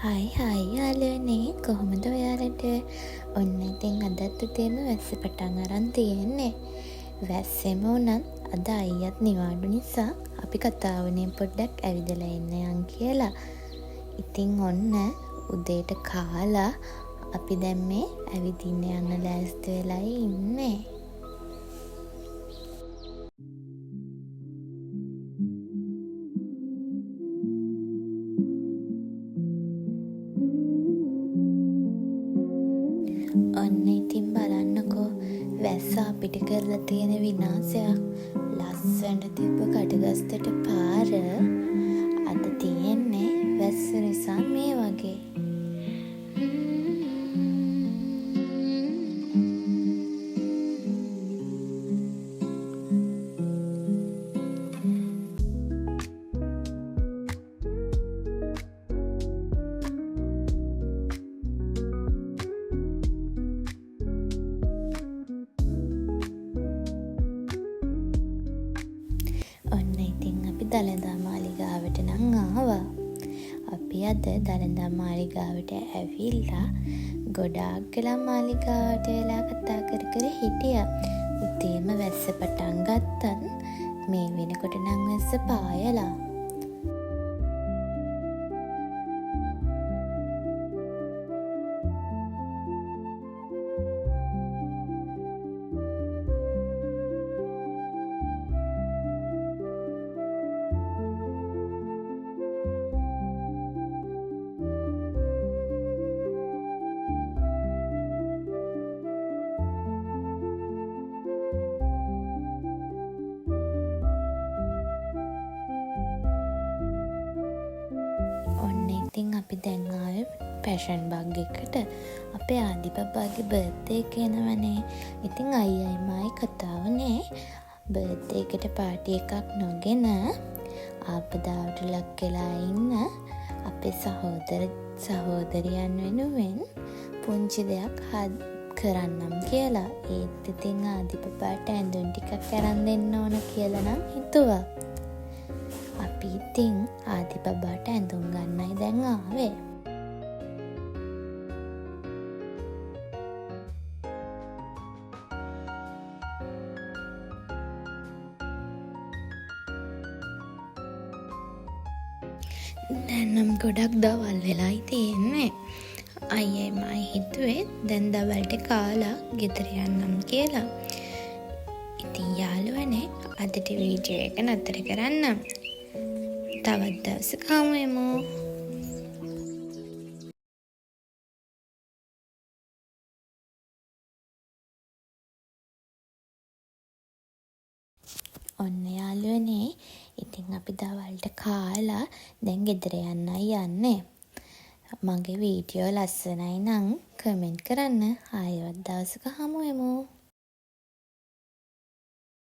හයි යාළුවනේ, කොහොමද ඔයාලට? ඔන්න ඉතින් අදත් උදේම වැස්ස පටන් අරන් තියෙන්නේ. වැස්සෙම වුණත් අද අයියත් නිවාඩු නිසා අපි කතා වුණේ පොඩ්ඩක් ඇවිදලා එන්න යන් කියලා. ඉතින් ඔන්න උදේට කාලා අපි දැන් මේ ඇවිදින්න යන්න ලෑස්ති වෙලායි ඉන්නේ. ඔන්න ඉතින් බලන්නකෝ, වැස්ස අපිට කරලා තියෙන විනාශයක්. ලස්සනට තිබ්බ කඩගස්තට පාර අද තියෙන්නේ වැස්ස නිසා මේ වගේ. ඔන්න ඉතින් අපි දළදා මාලිගාවට නම් ආවා. අපි අද දළදා මාලිගාවට ඇවිල්ලා ගොඩාක් වෙලා මාලිගාවට වෙලා කතා කර කර හිටියා. උදේම වැස්ස පටන් ගත්තත් මේ වෙනකොට නම් වැස්ස පායලා. ඔන්න ඉතින් අපි දැන් ආවේ පැෂන් බග් එකට. අපේ ආදිපපාගේ බර්ත්ඩේ එක එනවනේ. ඉතින් අයියයි මායි කතා වුණේ බර්ත්ඩේ එකට පාටි එකක් නොගෙන ආපදාවට ලක් වෙලා ඉන්න අපේ සහෝදරයන් වෙනුවෙන් පුංචි දෙයක් කරන්නම් කියලා. ඒත් ඉතින් ආදිපපාට ඇඳුම් ටිකක් අරන් දෙන්න ඕන කියලා නම් හිතුවා. අපි ඉතින් ආදිපපාට ඇඳුම් ගන්නයි දැන් ආවේ. දැන් නම් ගොඩක් දවල් වෙලායි තියෙන්නේ. අයියයි මයි හිතුවේ දැන් දවල්ට කාලා ගෙදර යන්නම් කියලා. ඉතින් යාළුවනේ, අදට වීඩියෝ එක නතර කරන්නම්. තවත් දවසක හමු වෙමු. ඔන්න යාළුවනේ, ඉතින් අපි දවල්ට කාලා දැන් ගෙදර යන්නයි යන්නේ. මගේ වීඩියෝ ලස්සනයි නම් කමෙන්ට් කරන්න. ආයෙත් දවසක හමු වෙමු.